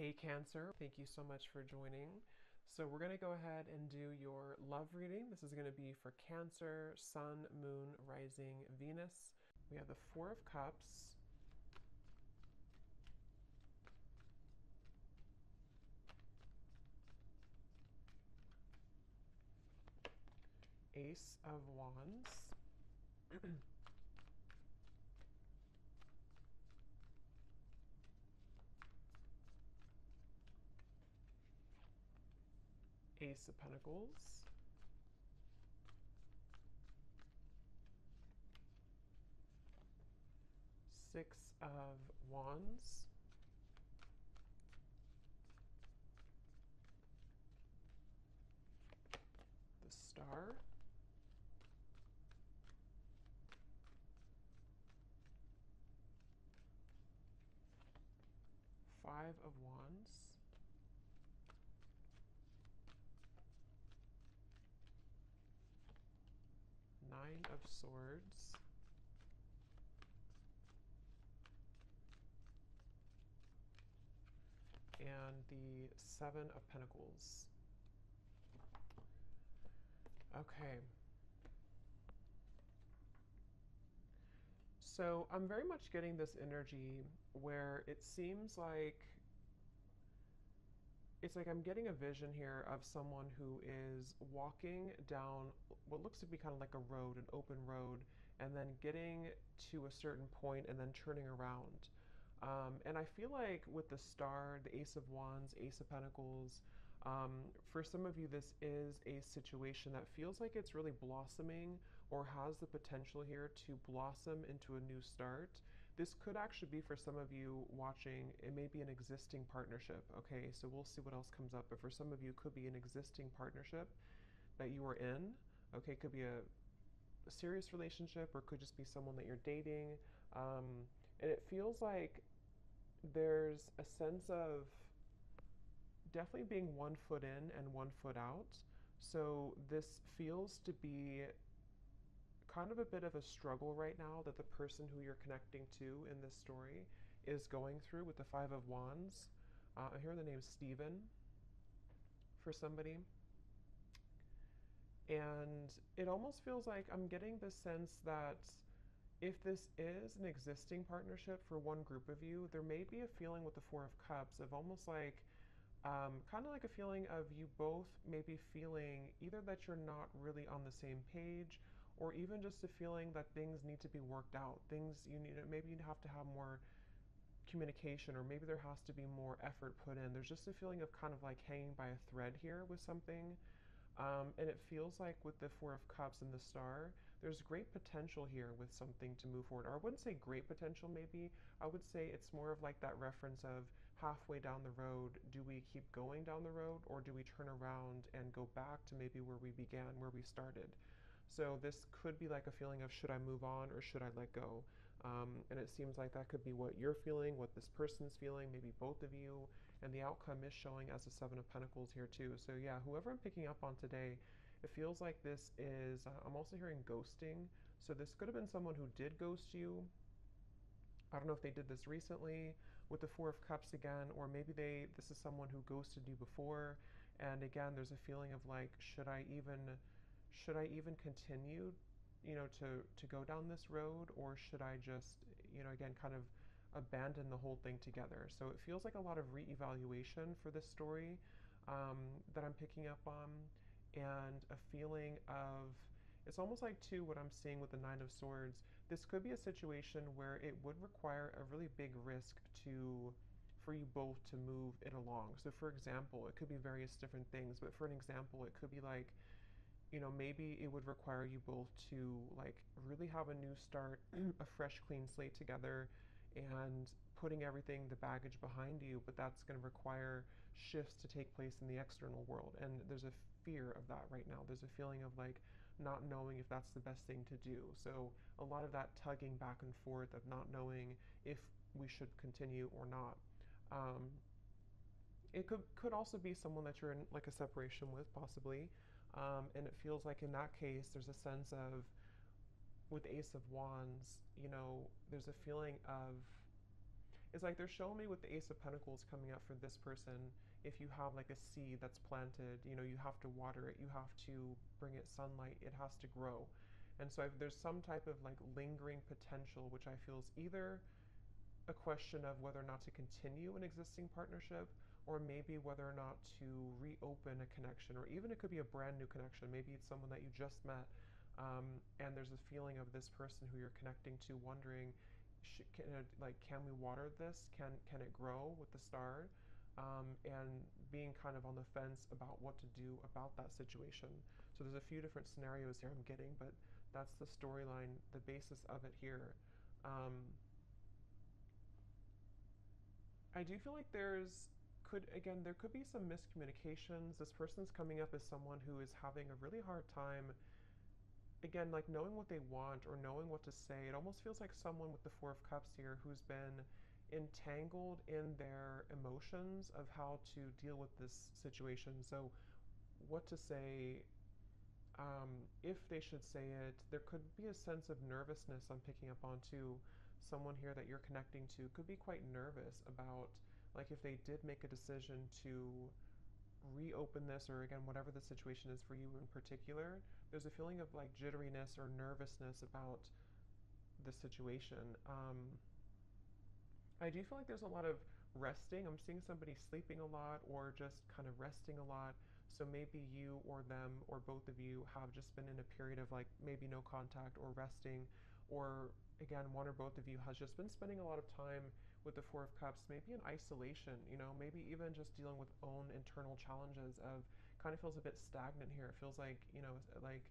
Hey Cancer, thank you so much for joining. So we're going to go ahead and do your love reading. This is going to be for Cancer, Sun, Moon, Rising, Venus. We have the Four of Cups, Ace of Wands, Ace of Pentacles, Six of Wands, the Star, Five of Wands, Nine of Swords, and the Seven of Pentacles. Okay. So I'm very much getting this energy where it seems like I'm getting a vision here of someone who is walking down what looks to be kind of like a road, an open road, and then getting to a certain point and then turning around. And I feel like with the Star, the Ace of Wands, Ace of Pentacles, for some of you, this is a situation that feels like it's really blossoming or has the potential here to blossom into a new start. This could actually be for some of you watching, it may be an existing partnership, okay? So we'll see what else comes up. But for some of you, it could be an existing partnership that you are in, okay? It could be a serious relationship or it could just be someone that you're dating. And it feels like there's a sense of definitely being 1 foot in and 1 foot out. So this feels to be kind of a bit of a struggle right now that the person who you're connecting to in this story is going through with the Five of Wands. I hear the name Stephen for somebody. And it almost feels like I'm getting the sense that if this is an existing partnership for one group of you, there may be a feeling with the Four of Cups of almost like, kind of like a feeling of you both maybe feeling either that you're not really on the same page, or even just a feeling that things need to be worked out. Things you need, maybe you have to have more communication, or maybe there has to be more effort put in. There's just a feeling of kind of like hanging by a thread here with something. And it feels like with the Four of Cups and the Star, there's great potential here with something to move forward. Or I wouldn't say great potential, maybe. I would say it's more of like that reference of halfway down the road, do we keep going down the road or do we turn around and go back to maybe where we began, where we started? So this could be like a feeling of should I move on or should I let go? And it seems like that could be what you're feeling, what this person's feeling, maybe both of you. And the outcome is showing as the Seven of Pentacles here too. So yeah, whoever I'm picking up on today, it feels like this is, I'm also hearing ghosting. So this could have been someone who did ghost you. I don't know if they did this recently with the Four of Cups again, or maybe this is someone who ghosted you before. And again, there's a feeling of like, should I even continue, to go down this road, or should I just, again, kind of abandon the whole thing together? So it feels like a lot of reevaluation for this story, that I'm picking up on, and a feeling of, it's almost like too what I'm seeing with the Nine of Swords. This could be a situation where it would require a really big risk for you both to move it along. So for example, it could be various different things, but for an example, it could be like, maybe it would require you both to like really have a new start, a fresh, clean slate together, and putting everything, the baggage behind you. But that's going to require shifts to take place in the external world. And there's a fear of that right now. There's a feeling of like not knowing if that's the best thing to do. So a lot of that tugging back and forth of not knowing if we should continue or not. It could also be someone that you're in like a separation with, possibly. And it feels like in that case, there's a sense of, with Ace of Wands, there's a feeling of, It's like they're showing me with the Ace of Pentacles coming up for this person. If you have like a seed that's planted, you know, you have to water it, you have to bring it sunlight, it has to grow. And so there's some type of like lingering potential, which I feel is either a question of whether or not to continue an existing partnership, or maybe whether or not to reopen a connection, or even it could be a brand new connection. Maybe it's someone that you just met, and there's a feeling of this person who you're connecting to wondering, can we water this? Can it grow with the star? And being kind of on the fence about what to do about that situation. So there's a few different scenarios here I'm getting, but that's the storyline, the basis of it here. I do feel like there could be some miscommunications. This person's coming up as someone who is having a really hard time, again, like knowing what they want or knowing what to say. It almost feels like someone with the Four of Cups here who's been entangled in their emotions of how to deal with this situation. So, what to say, if they should say it. There could be a sense of nervousness I'm picking up on too. Someone here that you're connecting to could be quite nervous about, like, if they did make a decision to reopen this, or again, whatever the situation is for you in particular, there's a feeling of like jitteriness or nervousness about the situation. I do feel like there's a lot of resting. I'm seeing somebody sleeping a lot or just kind of resting a lot. So maybe you or them or both of you have just been in a period of like maybe no contact or resting, or again, one or both of you has just been spending a lot of time with the Four of Cups, maybe in isolation, maybe even just dealing with own internal challenges of kind of feels a bit stagnant here. It feels like, like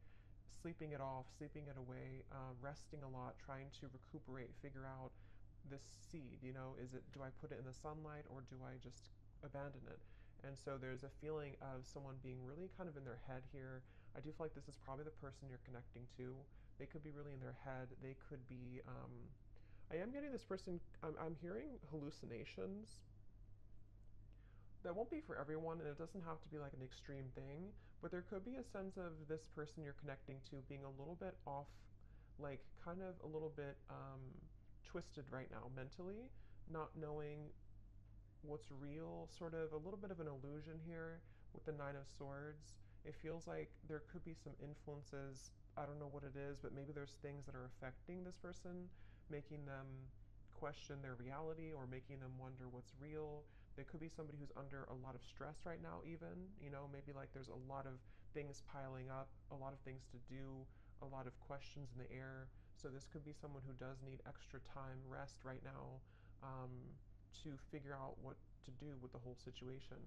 sleeping it off, sleeping it away, resting a lot, trying to recuperate, figure out this seed, do I put it in the sunlight or do I just abandon it? And so there's a feeling of someone being really kind of in their head here. I do feel like this is probably the person you're connecting to. They could be really in their head. They could be, I am getting this person, I'm hearing hallucinations. That won't be for everyone, and it doesn't have to be like an extreme thing, but there could be a sense of this person you're connecting to being a little bit off, like kind of a little bit twisted right now mentally, not knowing what's real, sort of a little bit of an illusion here with the Nine of Swords. It feels like there could be some influences. I don't know what it is, but maybe there's things that are affecting this person, making them question their reality or making them wonder what's real. There could be somebody who's under a lot of stress right now, even, maybe like there's a lot of things piling up, a lot of things to do, a lot of questions in the air. So this could be someone who does need extra time, rest right now, to figure out what to do with the whole situation.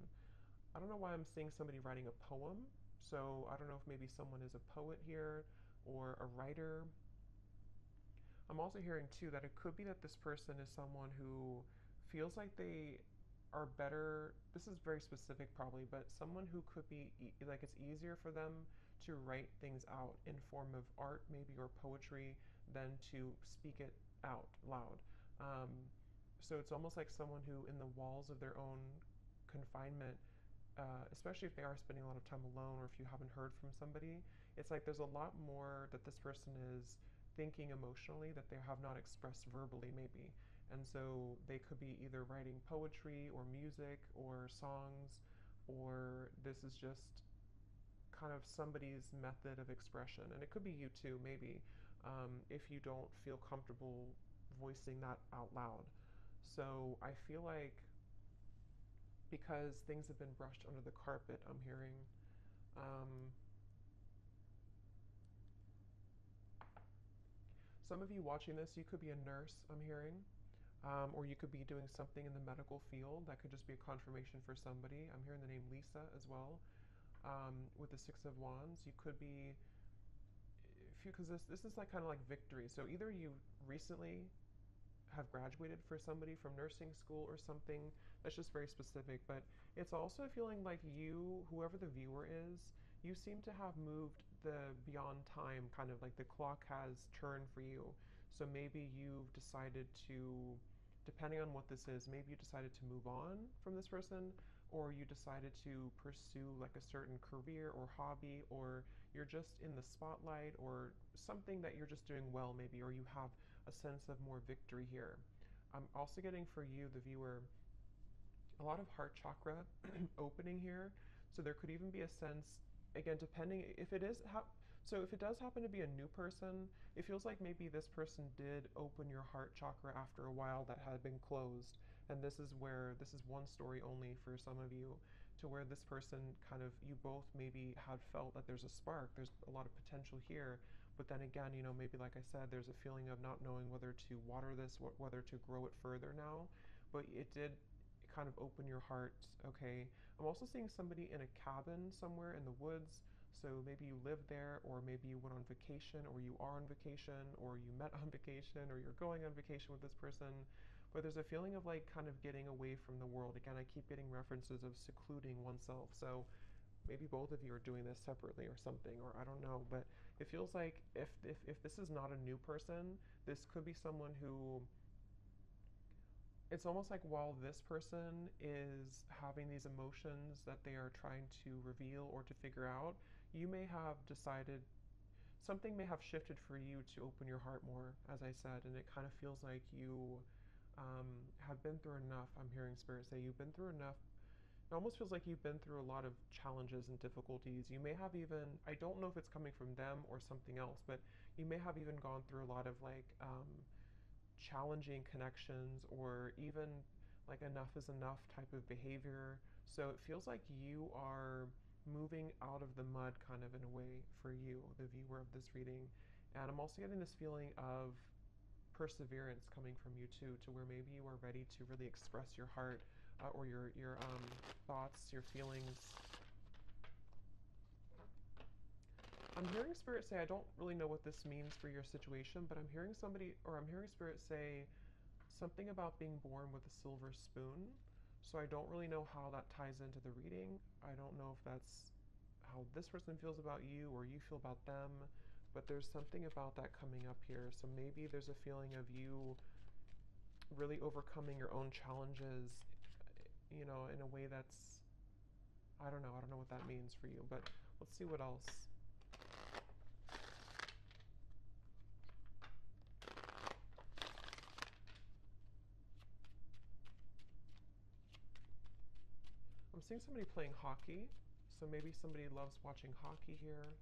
I don't know why I'm seeing somebody writing a poem. So I don't know if maybe someone is a poet here or a writer. I'm also hearing too that it could be that this person is someone who feels like they are better. This is very specific probably, but someone who could be like it's easier for them to write things out in form of art maybe or poetry than to speak it out loud. Um, so it's almost like someone who in the walls of their own confinement, especially if they are spending a lot of time alone or if you haven't heard from somebody, it's like there's a lot more that this person is thinking emotionally that they have not expressed verbally, maybe. And so they could be either writing poetry or music or songs, or this is just kind of somebody's method of expression. And it could be you too, maybe, if you don't feel comfortable voicing that out loud. So I feel like because things have been brushed under the carpet, I'm hearing. Um, some of you watching this, you could be a nurse, I'm hearing. Or you could be doing something in the medical field. That could just be a confirmation for somebody. I'm hearing the name Lisa as well. With the Six of Wands, you could be, because this is like kind of like victory. So either you recently have graduated for somebody from nursing school or something that's just very specific, but it's also feeling like you, whoever the viewer is, you seem to have moved the beyond time, kind of like the clock has turned for you. So maybe you've decided to, depending on what this is, maybe you decided to move on from this person, or you decided to pursue like a certain career or hobby, or you're just in the spotlight, or something that you're just doing well maybe, or you have a sense of more victory here. I'm also getting for you, the viewer, a lot of heart chakra opening here. So there could even be a sense, again, depending if it is so if it does happen to be a new person, it feels like maybe this person did open your heart chakra after a while that had been closed. And this is one story only for some of you, to where this person kind of, you both maybe had felt that there's a spark, there's a lot of potential here. But then again, maybe like I said, there's a feeling of not knowing whether to water this, whether to grow it further now. But it did kind of open your heart. Okay. I'm also seeing somebody in a cabin somewhere in the woods. So maybe you live there, or maybe you went on vacation, or you are on vacation, or you met on vacation, or you're going on vacation with this person. But there's a feeling of like kind of getting away from the world. Again, I keep getting references of secluding oneself. So maybe both of you are doing this separately or something, or I don't know. But it feels like if this is not a new person, this could be someone who, it's almost like while this person is having these emotions that they are trying to reveal or to figure out, you may have decided, something may have shifted for you to open your heart more, as I said, and it kind of feels like you have been through enough. I'm hearing Spirit say you've been through enough. It almost feels like you've been through a lot of challenges and difficulties. You may have even, I don't know if it's coming from them or something else, but you may have even gone through a lot of like challenging connections, or even like enough is enough type of behavior. So it feels like you are moving out of the mud kind of in a way for you, the viewer of this reading. And I'm also getting this feeling of perseverance coming from you too, to where maybe you are ready to really express your heart, or your thoughts, your feelings. I'm hearing Spirit say, I don't really know what this means for your situation, but I'm hearing Spirit say something about being born with a silver spoon. So I don't really know how that ties into the reading. I don't know if that's how this person feels about you or you feel about them, but there's something about that coming up here. So maybe there's a feeling of you really overcoming your own challenges, in a way that's, I don't know. I don't know what that means for you, but let's see what else. I'm seeing somebody playing hockey. So maybe somebody loves watching hockey here,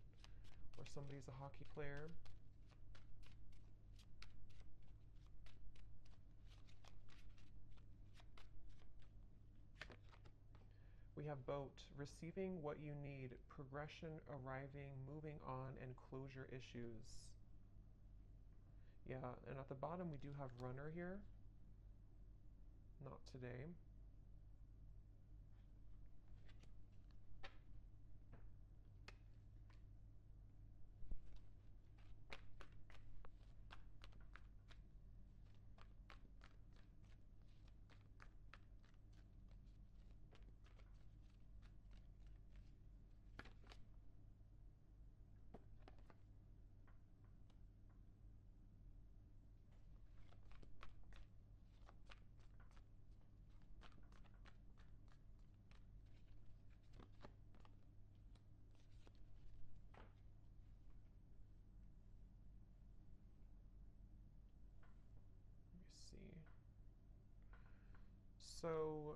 or somebody's a hockey player. We have boat, receiving what you need, progression, arriving, moving on, and closure issues. Yeah, and at the bottom we do have runner here. Not today. Let me see. So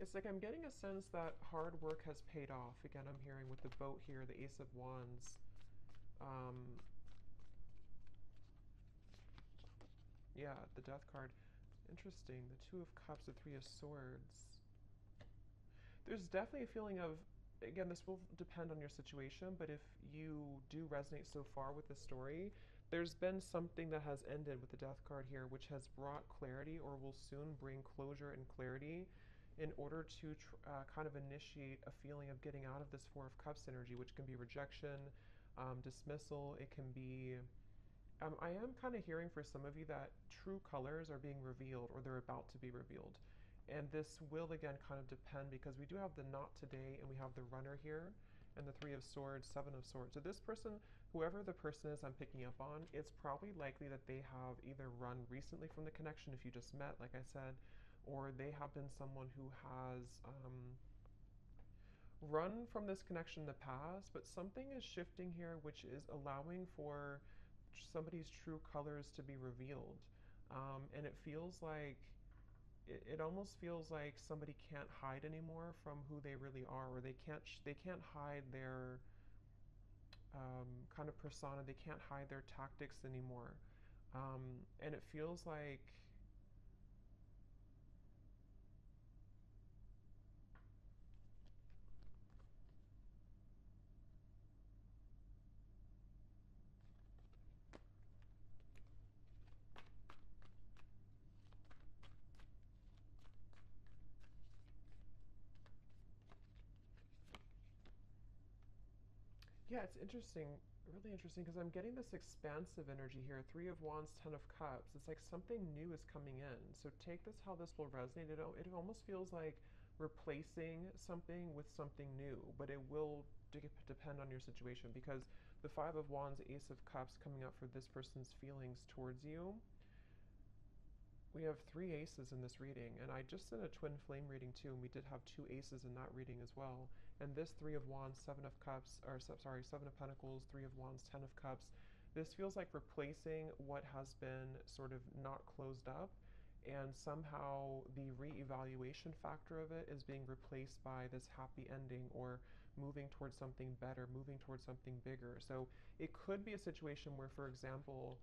it's like I'm getting a sense that hard work has paid off. Again, I'm hearing with the boat here, the Ace of Wands. Yeah, the Death card. Interesting. The Two of Cups, the Three of Swords. There's definitely a feeling of, again, this will depend on your situation, but if you do resonate so far with the story, there's been something that has ended with the Death card here, which has brought clarity, or will soon bring closure and clarity, in order to kind of initiate a feeling of getting out of this Four of Cups energy, which can be rejection, dismissal. It can be, I am kind of hearing for some of you that true colors are being revealed, or they're about to be revealed. And this will again kind of depend, because we do have the not today, and we have the runner here, and the Three of Swords, Seven of Swords. So this person, whoever the person is I'm picking up on, it's probably likely that they have either run recently from the connection, if you just met, like I said, or they have been someone who has run from this connection in the past, but something is shifting here, which is allowing for somebody's true colors to be revealed. And it feels like it almost feels like somebody can't hide anymore from who they really are, or they can't hide their kind of persona. They can't hide their tactics anymore. And it feels like yeah, it's interesting, really interesting, because I'm getting this expansive energy here. Three of Wands, Ten of Cups. It's like something new is coming in. So take this how this will resonate. It almost feels like replacing something with something new, but it will depend on your situation, because the Five of Wands, Ace of Cups coming up for this person's feelings towards you. We have three aces in this reading, and I just did a twin flame reading too, and we did have two aces in that reading as well. And this Three of Wands, Seven of Cups, or sorry, Seven of Pentacles, Three of Wands, Ten of Cups. This feels like replacing what has been sort of not closed up, and somehow the reevaluation factor of it is being replaced by this happy ending, or moving towards something better, moving towards something bigger. So it could be a situation where, for example,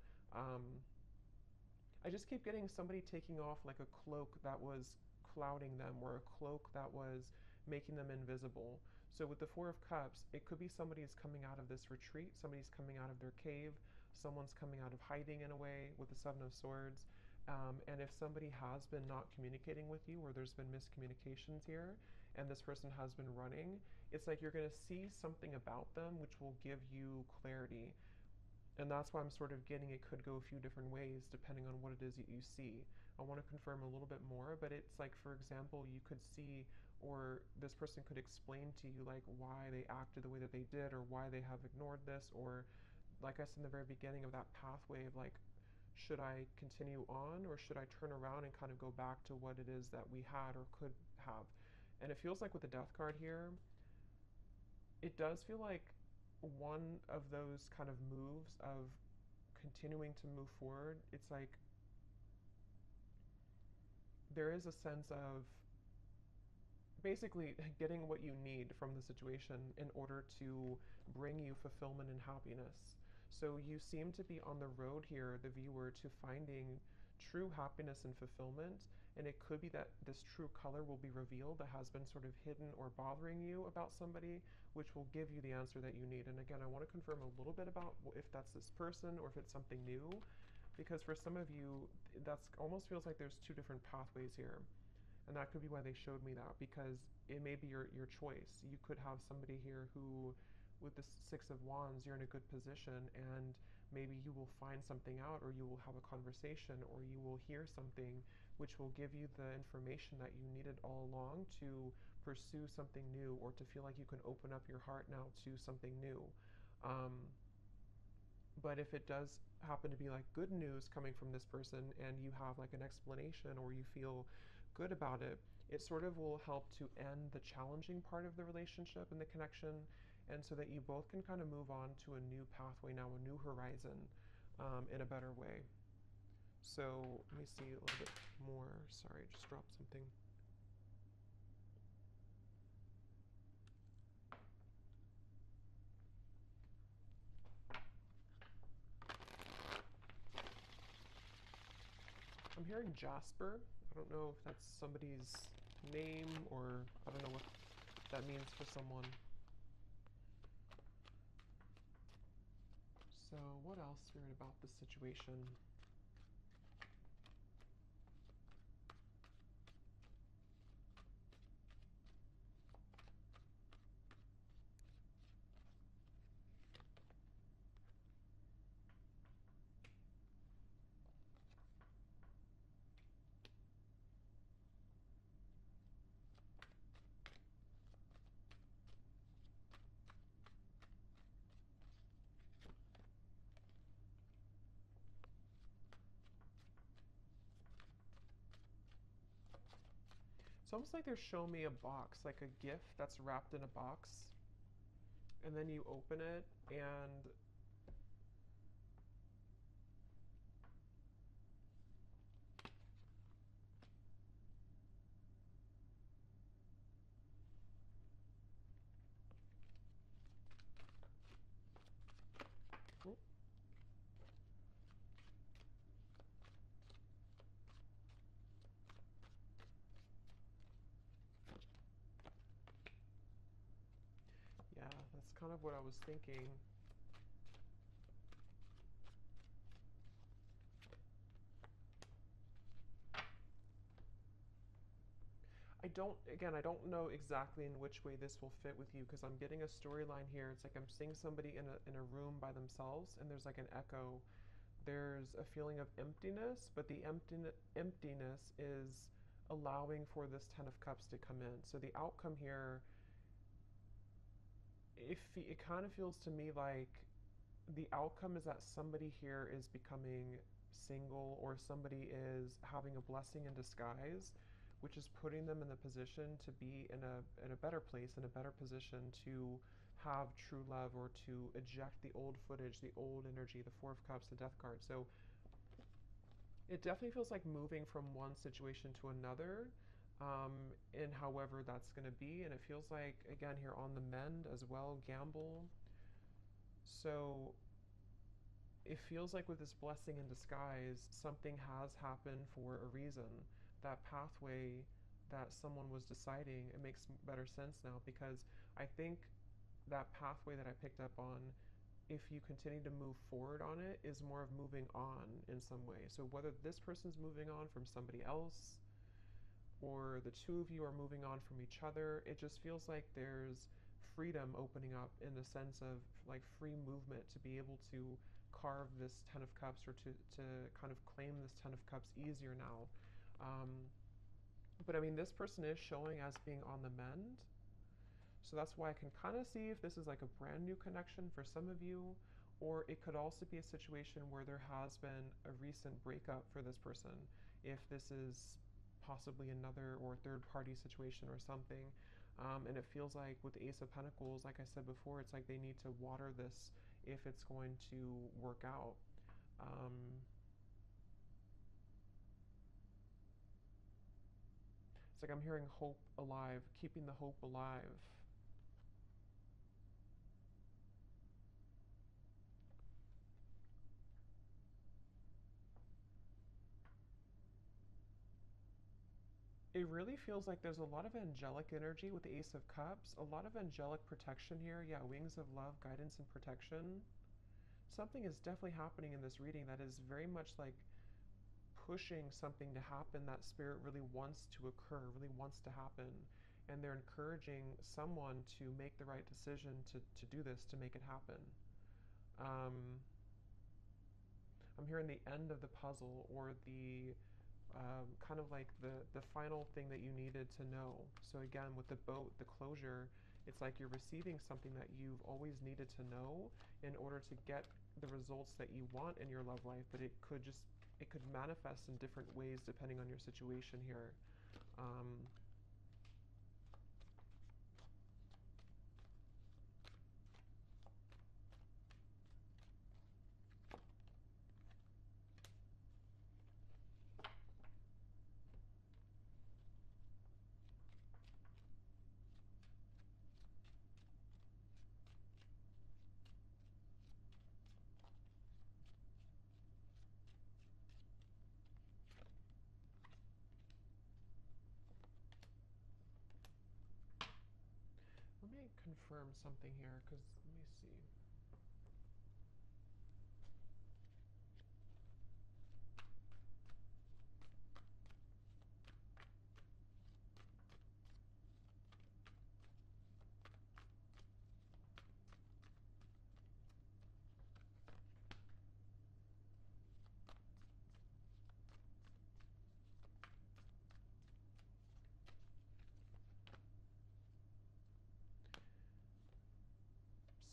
I just keep getting somebody taking off like a cloak that was clouding them, or a cloak that was making them invisible. So with the Four of Cups, it could be somebody's coming out of this retreat, somebody's coming out of their cave, someone's coming out of hiding in a way with the Seven of Swords. And if somebody has been not communicating with you, or there's been miscommunications here, and this person has been running, it's like you're going to see something about them which will give you clarity. And that's why I'm sort of getting it could go a few different ways depending on what it is that you see. I want to confirm a little bit more, but it's like, for example, you could see, or this person could explain to you like why they acted the way that they did, or why they have ignored this, or like I said in the very beginning of that pathway of like, should I continue on, or should I turn around and kind of go back to what it is that we had or could have? And it feels like with the Death card here, it does feel like one of those kind of moves of continuing to move forward. It's like there is a sense of basically getting what you need from the situation in order to bring you fulfillment and happiness. So you seem to be on the road here, the viewer, to finding true happiness and fulfillment. And it could be that this true color will be revealed that has been sort of hidden or bothering you about somebody, which will give you the answer that you need. And again, I want to confirm a little bit about if that's this person or if it's something new, because for some of you, that's almost feels like there's two different pathways here. And that could be why they showed me that, because it may be your choice. You could have somebody here who, with the Six of Wands, you're in a good position, and maybe you will find something out, or you will have a conversation, or you will hear something which will give you the information that you needed all along to pursue something new, or to feel like you can open up your heart now to something new. But if it does happen to be like good news coming from this person, and you have like an explanation, or you feel good about it, it sort of will help to end the challenging part of the relationship and the connection, and so that you both can kind of move on to a new pathway now, a new horizon, in a better way. So let me see a little bit more. Sorry, I just dropped something. I'm hearing Jasper. I don't know if that's somebody's name, or I don't know what that means for someone. So what else, Spirit, about this situation? It's almost like they're showing me a box, like a gift that's wrapped in a box, and then you open it, and That's kind of what I was thinking. I don't know exactly in which way this will fit with you because I'm getting a storyline here. It's like I'm seeing somebody in a room by themselves and there's like an echo. There's a feeling of emptiness, but the emptiness is allowing for this Ten of Cups to come in. So the outcome here, it kind of feels to me like the outcome is that somebody here is becoming single or somebody is having a blessing in disguise, which is putting them in the position to be in a better place, in a better position to have true love or to eject the old footage, the old energy, the Four of Cups, the Death card. So it definitely feels like moving from one situation to another, in however that's going to be. And it feels like, again, here on the mend as well, gamble. So it feels like with this blessing in disguise, something has happened for a reason. That pathway that someone was deciding, it makes better sense now because I think that pathway that I picked up on, if you continue to move forward on it, is more of moving on in some way. So whether this person's moving on from somebody else or the two of you are moving on from each other, it just feels like there's freedom opening up in the sense of like free movement to be able to carve this Ten of Cups or to kind of claim this Ten of Cups easier now. But I mean, this person is showing as being on the mend. So that's why I can kind of see if this is like a brand new connection for some of you, or it could also be a situation where there has been a recent breakup for this person. If this is possibly another or third party situation or something. And it feels like with the Ace of Pentacles, like I said before, it's like they need to water this if it's going to work out. It's like I'm hearing hope alive, keeping the hope alive. It really feels like there's a lot of angelic energy with the Ace of Cups, a lot of angelic protection here. Yeah, wings of love, guidance, and protection. Something is definitely happening in this reading that is very much like pushing something to happen that spirit really wants to occur, really wants to happen. And they're encouraging someone to make the right decision to do this, to make it happen. I'm hearing the end of the puzzle or the kind of like the final thing that you needed to know. So again, with the boat, the closure, it's like you're receiving something that you've always needed to know in order to get the results that you want in your love life, but it could manifest in different ways depending on your situation here. Let me confirm something here, because let me see.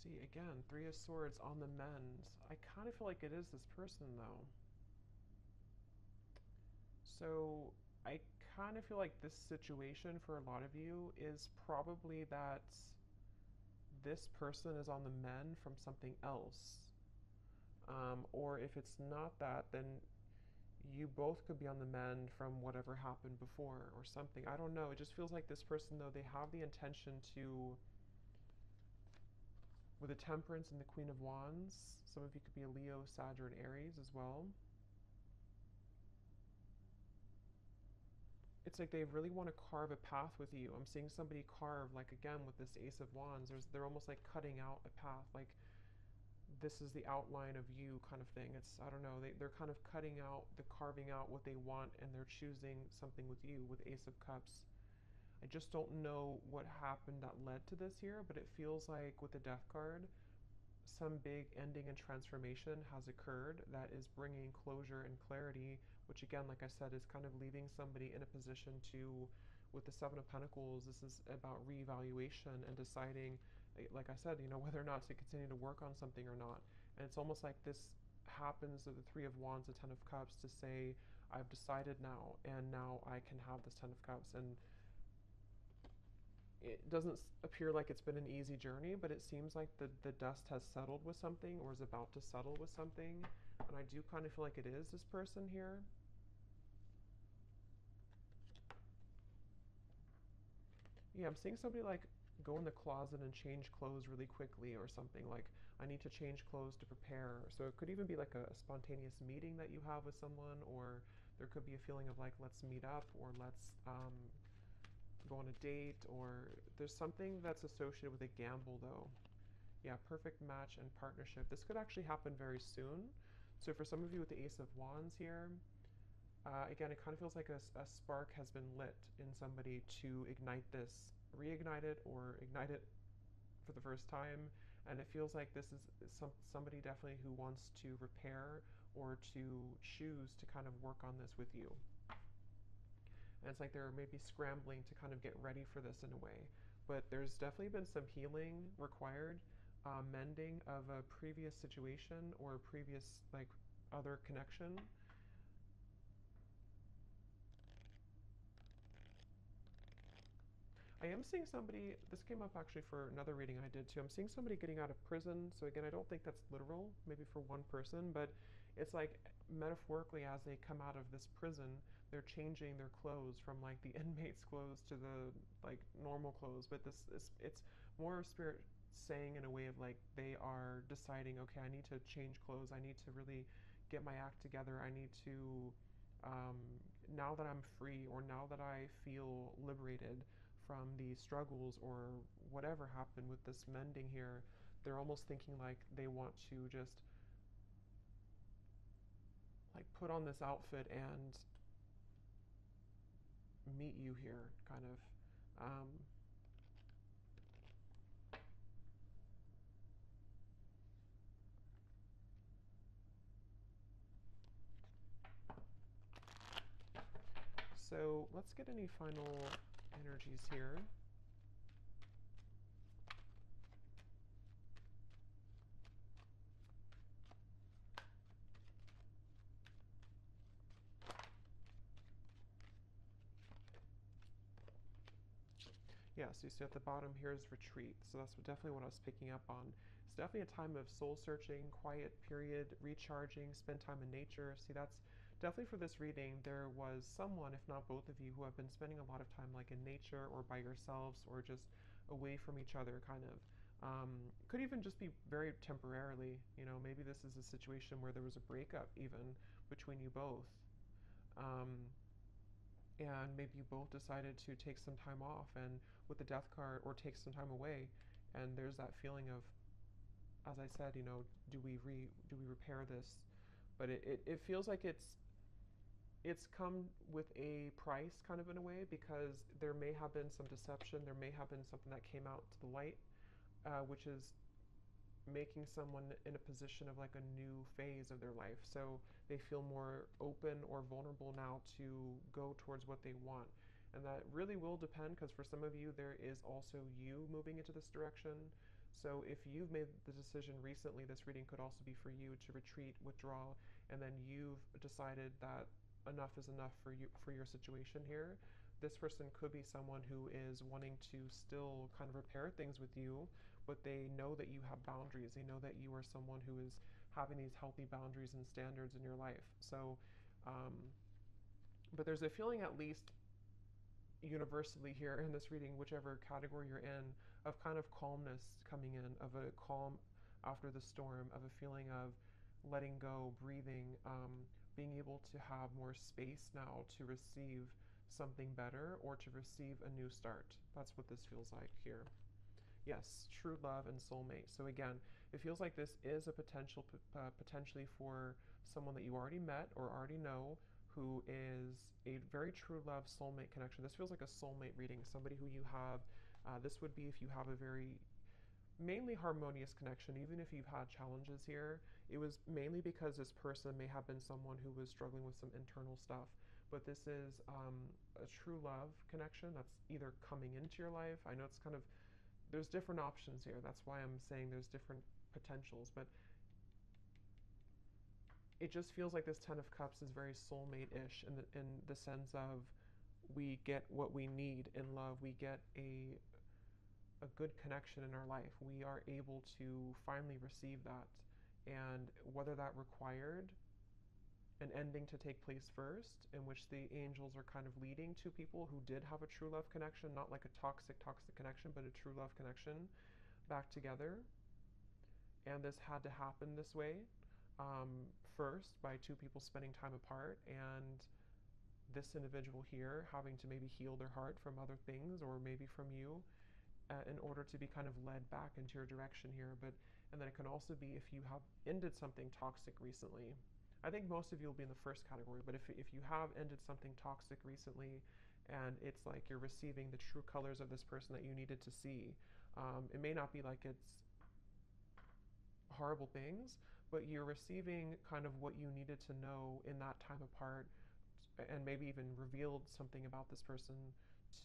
See, again, Three of Swords on the mend. I kind of feel like it is this person, though. So I kind of feel like this situation for a lot of you is probably that this person is on the mend from something else. Or if it's not that, then you both could be on the mend from whatever happened before or something. I don't know. It just feels like this person, though, they have the intention to, with the Temperance and the Queen of Wands, some of you could be a Leo, Sag, or an Aries as well. it's like they really want to carve a path with you. I'm seeing somebody carve, like again with this Ace of Wands, they're almost like cutting out a path, like this is the outline of you kind of thing. It's, I don't know, they're kind of cutting out, they're carving out what they want, and they're choosing something with you with Ace of Cups. I just don't know what happened that led to this here, but it feels like with the Death card, some big ending and transformation has occurred that is bringing closure and clarity, which again, like I said, is kind of leaving somebody in a position to, with the Seven of Pentacles, this is about reevaluation and deciding, like I said, whether or not to continue to work on something or not. And it's almost like this happens with the Three of Wands, the Ten of Cups, to say, I've decided now, and now I can have this Ten of Cups. And it doesn't appear like it's been an easy journey, but it seems like the dust has settled with something, or is about to settle with something. And I do kind of feel like it is this person here. Yeah, I'm seeing somebody like go in the closet and change clothes really quickly or something. Like, I need to change clothes to prepare. So it could even be like a spontaneous meeting that you have with someone, or there could be a feeling of like, let's meet up, or let's go on a date, or there's something that's associated with a gamble though. Yeah, perfect match and partnership. This could actually happen very soon. So for some of you with the Ace of Wands here, again, it kind of feels like a spark has been lit in somebody to ignite this, reignite it, or ignite it for the first time. And it feels like this is somebody definitely who wants to repair or to choose to kind of work on this with you. And it's like they're maybe scrambling to kind of get ready for this in a way. But there's definitely been some healing required, mending of a previous situation or a previous like other connection. I am seeing somebody, this came up actually for another reading I did too. I'm seeing somebody getting out of prison. So again, I don't think that's literal, maybe for one person, but it's like metaphorically as they come out of this prison, they're changing their clothes from like the inmate's clothes to the like normal clothes. But this is, it's more spirit saying in a way of like they are deciding, okay, I need to change clothes. I need to really get my act together. I need to, now that I'm free, or now that I feel liberated from the struggles or whatever happened with this mending here, they're almost thinking like they want to just like put on this outfit and meet you here, kind of. So let's get any final energies here. Yeah, so you see at the bottom here is retreat. So that's definitely what I was picking up on. It's definitely a time of soul searching, quiet period, recharging, spend time in nature. See, that's definitely for this reading. There was someone, if not both of you, who have been spending a lot of time like in nature or by yourselves or just away from each other, kind of. Could even just be very temporarily. Maybe this is a situation where there was a breakup even between you both. Um, and maybe you both decided to take some time off and with the death card, or take some time away, and there's that feeling of, as I said, do we repair this? But it feels like it's come with a price kind of in a way, because there may have been some deception, there may have been something that came out to the light, which is making someone in a position of like a new phase of their life. So they feel more open or vulnerable now to go towards what they want. And that really will depend, because for some of you, there is also you moving into this direction. So if you've made the decision recently, this reading could also be for you to retreat, withdraw, and then you've decided that enough is enough for you, for your situation here. This person could be someone who is wanting to still kind of repair things with you, but they know that you have boundaries. They know that you are someone who is having these healthy boundaries and standards in your life. So, but there's a feeling, at least universally here in this reading, whichever category you're in, of kind of calmness coming in, of a calm after the storm, of a feeling of letting go, breathing, being able to have more space now to receive something better or to receive a new start. That's what this feels like here. Yes, true love and soulmate. So again, it feels like this is a potentially for someone that you already met or already know who is a very true love soulmate connection. This feels like a soulmate reading, somebody who you have. This would be if you have a very mainly harmonious connection, even if you've had challenges here. It was mainly because this person may have been someone who was struggling with some internal stuff. But this is a true love connection that's either coming into your life. I know it's kind of, there's different options here. That's why I'm saying there's different potentials. But it just feels like this Ten of Cups is very soulmate-ish in the sense of we get what we need in love. We get a good connection in our life. We are able to finally receive that. And whether that required an ending to take place first, in which the angels are kind of leading to people who did have a true love connection, not like a toxic connection, but a true love connection back together. And this had to happen this way first by two people spending time apart, and this individual here having to maybe heal their heart from other things or maybe from you in order to be kind of led back into your direction here. But and then it can also be if you have ended something toxic recently. I think most of you will be in the first category, but if you have ended something toxic recently and it's like you're receiving the true colors of this person that you needed to see, it may not be like it's horrible things, but you're receiving kind of what you needed to know in that time apart, and maybe even revealed something about this person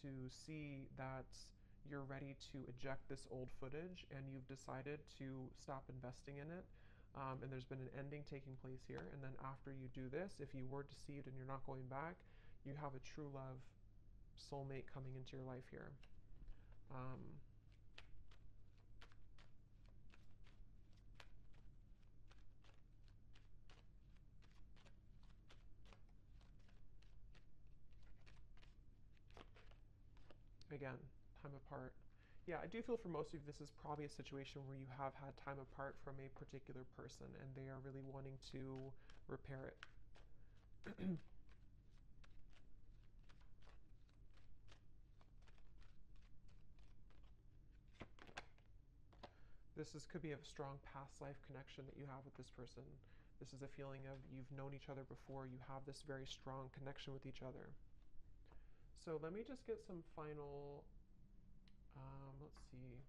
to see that you're ready to eject this old footage and you've decided to stop investing in it. And there's been an ending taking place here. And then after you do this, if you were deceived and you're not going back, you have a true love soulmate coming into your life here. Again, time apart. Yeah, I do feel for most of you, this is probably a situation where you have had time apart from a particular person and they are really wanting to repair it. Could be a strong past life connection that you have with this person. This is a feeling of you've known each other before, you have this very strong connection with each other. So let me just get some final, let's see,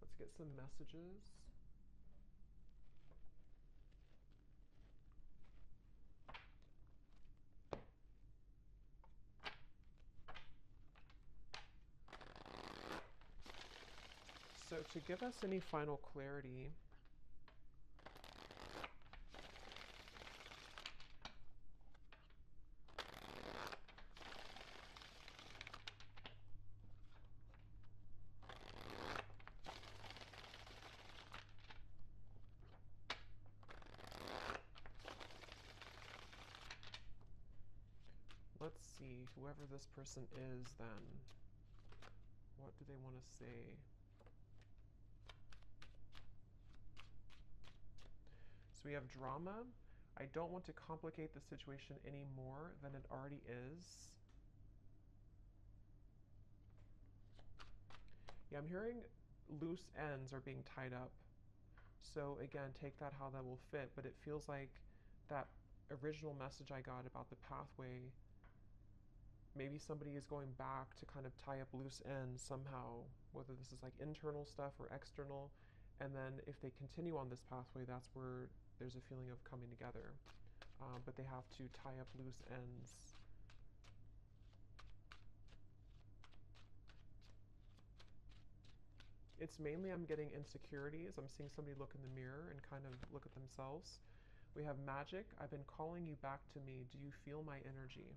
let's get some messages. So to give us any final clarity, let's see, whoever this person is then, what do they want to say? So we have drama. I don't want to complicate the situation any more than it already is. Yeah, I'm hearing loose ends are being tied up. So again, take that how that will fit, but it feels like that original message I got about the pathway, maybe somebody is going back to kind of tie up loose ends somehow, whether this is like internal stuff or external. And then if they continue on this pathway, that's where there's a feeling of coming together. But they have to tie up loose ends. It's mainly I'm getting insecurities. I'm seeing somebody look in the mirror and kind of look at themselves. We have magic. I've been calling you back to me. Do you feel my energy?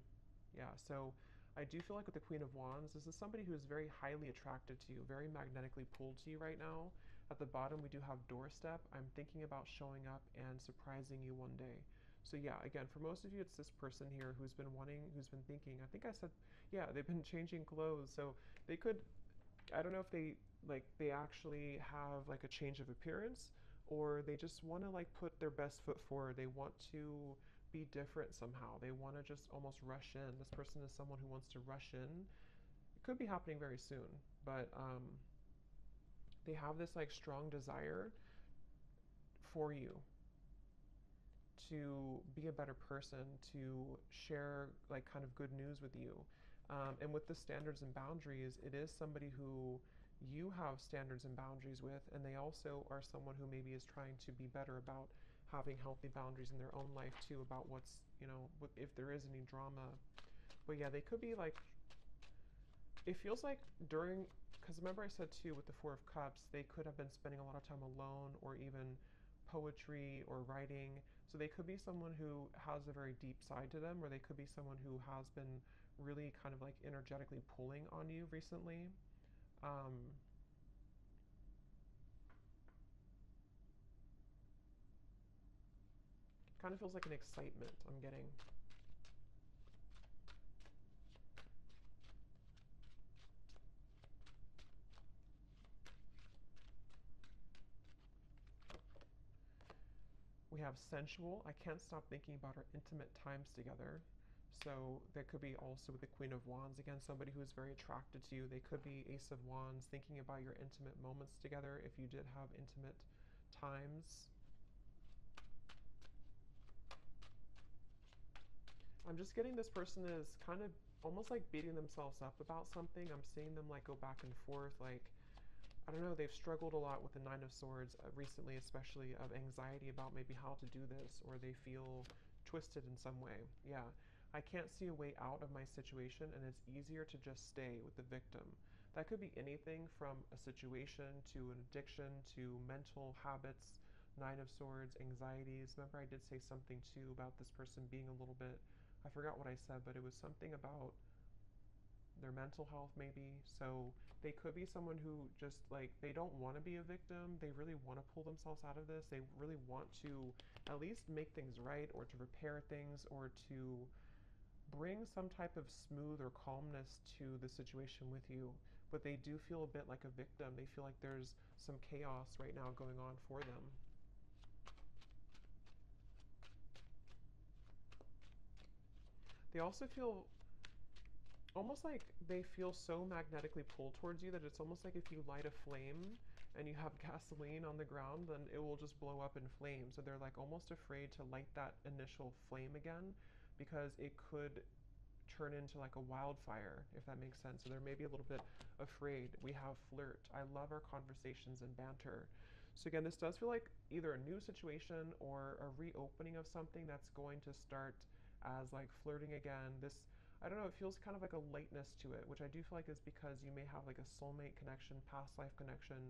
Yeah, so I do feel like with the Queen of Wands, this is somebody who is very highly attracted to you, very magnetically pulled to you right now. At the bottom, we do have doorstep. I'm thinking about showing up and surprising you one day. So yeah, again, for most of you, it's this person here who's been wanting, who's been thinking, I think I said, yeah, they've been changing clothes. So they could, I don't know if they actually have like a change of appearance, or they just want to like put their best foot forward. They want to be different somehow. They want to just almost rush in. This person is someone who wants to rush in. It could be happening very soon, but they have this like strong desire for you to be a better person, to share like kind of good news with you. And with the standards and boundaries, it is somebody who you have standards and boundaries with, and they also are someone who maybe is trying to be better about having healthy boundaries in their own life too, about what's, if there is any drama. But yeah, they could be like, it feels like during, because remember I said too with the Four of Cups, they could have been spending a lot of time alone or even poetry or writing. So they could be someone who has a very deep side to them, or they could be someone who has been really kind of like energetically pulling on you recently. Um, Kind of feels like an excitement I'm getting. We have sensual. I can't stop thinking about our intimate times together. So that could be also with the Queen of Wands. Again, somebody who's very attracted to you. They could be Ace of Wands, thinking about your intimate moments together if you did have intimate times. I'm just getting this person is kind of almost like beating themselves up about something. I'm seeing them like go back and forth, like I don't know, they've struggled a lot with the Nine of Swords recently, especially of anxiety about maybe how to do this, or they feel twisted in some way. Yeah, I can't see a way out of my situation, and it's easier to just stay with the victim. That could be anything from a situation to an addiction to mental habits, Nine of Swords, anxieties. Remember, I did say something too about this person being a little bit, I forgot what I said, but it was something about their mental health maybe. So they could be someone who just like they don't want to be a victim. They really want to pull themselves out of this. They really want to at least make things right or to repair things or to bring some type of smooth or calmness to the situation with you. But they do feel a bit like a victim. They feel like there's some chaos right now going on for them. They also feel almost like they feel so magnetically pulled towards you that it's almost like if you light a flame and you have gasoline on the ground, then it will just blow up in flames. So they're like almost afraid to light that initial flame again because it could turn into like a wildfire, if that makes sense. So they're maybe a little bit afraid. We have flirt. I love our conversations and banter. So again, this does feel like either a new situation or a reopening of something that's going to start as like flirting again. This, I don't know, it feels kind of like a lightness to it, which I do feel like is because you may have like a soulmate connection, past life connection,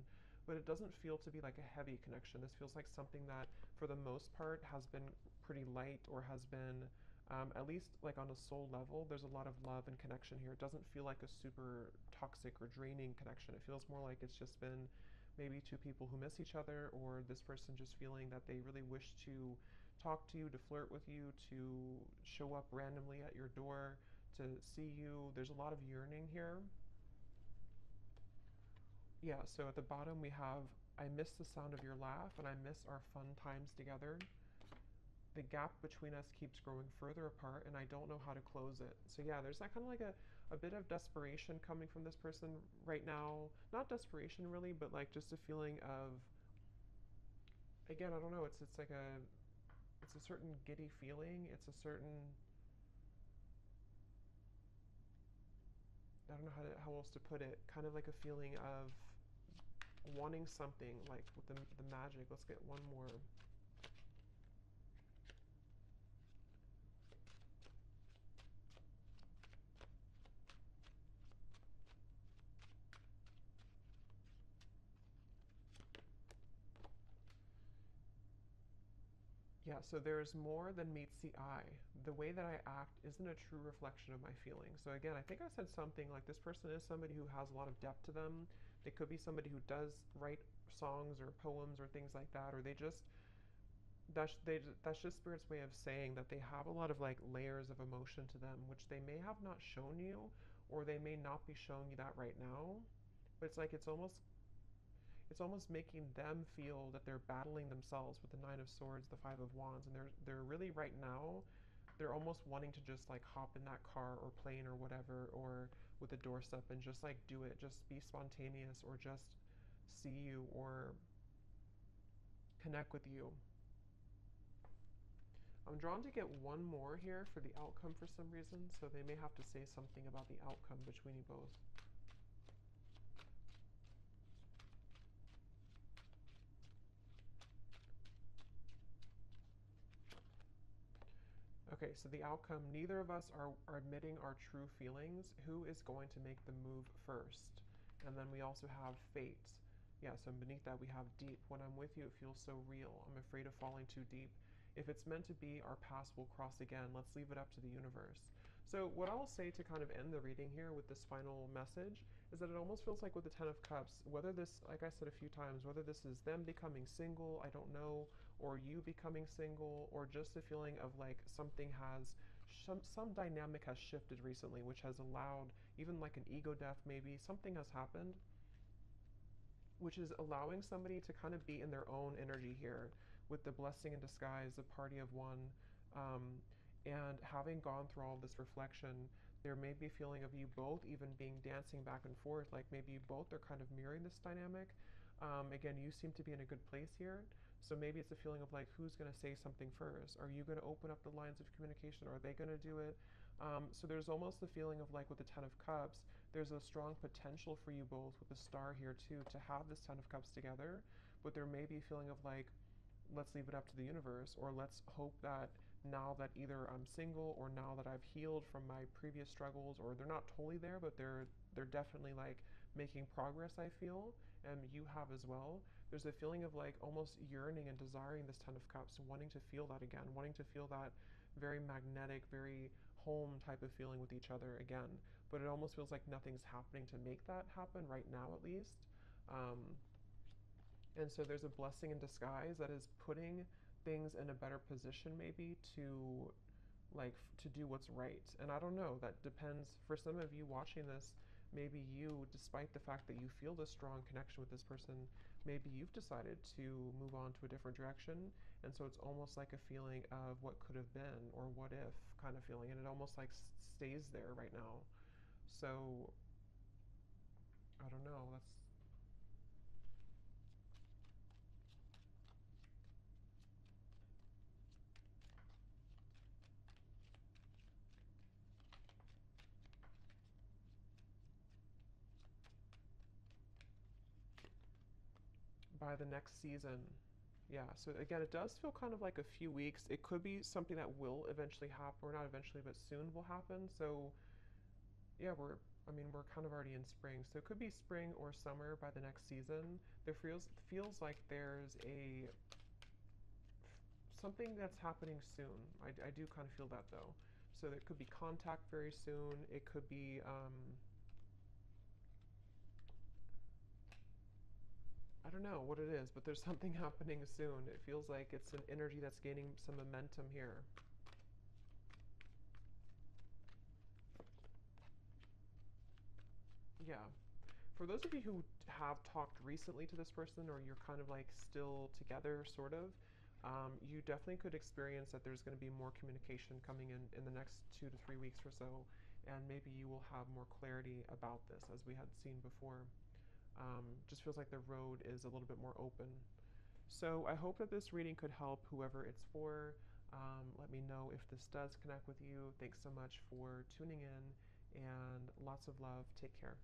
but it doesn't feel to be like a heavy connection. This feels like something that for the most part has been pretty light or has been at least like on a soul level, there's a lot of love and connection here. It doesn't feel like a super toxic or draining connection. It feels more like it's just been maybe two people who miss each other, or this person just feeling that they really wish to talk to you, to flirt with you, to show up randomly at your door, to see you. There's a lot of yearning here. Yeah, so at the bottom we have I miss the sound of your laugh and I miss our fun times together. The gap between us keeps growing further apart and I don't know how to close it. So yeah, there's that kind of like a bit of desperation coming from this person right now. Not desperation really, but like just a feeling of, again, I don't know, it's a certain giddy feeling. It's a certain, I don't know how else to put it, kind of like a feeling of wanting something like with the magic. Let's get one more. Yeah, so there's more than meets the eye. The way that I act isn't a true reflection of my feelings. So again, I think I said something like this person is somebody who has a lot of depth to them. They could be somebody who does write songs or poems or things like that, or that's just spirit's way of saying that they have a lot of like layers of emotion to them, which they may have not shown you, or they may not be showing you that right now. But it's like it's almost it's almost making them feel that they're battling themselves with the Nine of Swords, the Five of Wands, and they're really right now, they're almost wanting to just like hop in that car or plane or whatever, or with a doorstep and just like do it, just be spontaneous, or just see you or connect with you. I'm drawn to get one more here for the outcome for some reason, so they may have to say something about the outcome between you both. Okay, so the outcome, neither of us are admitting our true feelings. Who is going to make the move first? And then we also have fate. Yeah, so beneath that we have deep. When I'm with you, it feels so real. I'm afraid of falling too deep. If it's meant to be, our paths will cross again. Let's leave it up to the universe. So what I'll say to kind of end the reading here with this final message is that it almost feels like with the Ten of Cups, whether this, like I said a few times, whether this is them becoming single, I don't know, or you becoming single, or just a feeling of like something has, some dynamic has shifted recently, which has allowed even like an ego death, maybe something has happened, which is allowing somebody to kind of be in their own energy here with the blessing in disguise, the party of one. And having gone through all this reflection, there may be a feeling of you both even being dancing back and forth, like maybe you both are kind of mirroring this dynamic. Again, you seem to be in a good place here. So maybe it's a feeling of like, who's going to say something first? Are you going to open up the lines of communication? Or are they going to do it? So there's almost the feeling of like with the Ten of Cups, there's a strong potential for you both with the Star here too to have this Ten of Cups together. But there may be a feeling of like, let's leave it up to the universe, or let's hope that now that either I'm single or now that I've healed from my previous struggles, or they're not totally there, but they're definitely like making progress, I feel, and you have as well. There's a feeling of like almost yearning and desiring this Ten of Cups, wanting to feel that again, wanting to feel that very magnetic, very home type of feeling with each other again. But it almost feels like nothing's happening to make that happen right now, at least. Um, and so there's a blessing in disguise that is putting things in a better position, maybe to like to do what's right. And I don't know, that depends. For some of you watching this, maybe you, despite the fact that you feel this strong connection with this person, maybe you've decided to move on to a different direction. And so it's almost like a feeling of what could have been or what if kind of feeling, and it almost like stays there right now. So I don't know, that's by the next season. Yeah, so again, it does feel kind of like a few weeks. It could be something that will eventually happen, or not eventually, but soon will happen. So yeah, I mean, we're kind of already in spring, so it could be spring or summer by the next season. There feels like there's a something that's happening soon. I do kind of feel that though. So there could be contact very soon. It could be I don't know what it is, but there's something happening soon. It feels like it's an energy that's gaining some momentum here. Yeah. For those of you who have talked recently to this person, or you're kind of like still together, sort of, you definitely could experience that there's going to be more communication coming in the next 2 to 3 weeks or so, and maybe you will have more clarity about this, as we had seen before. Just feels like the road is a little bit more open. So I hope that this reading could help whoever it's for. Let me know if this does connect with you. Thanks so much for tuning in, and lots of love. Take care.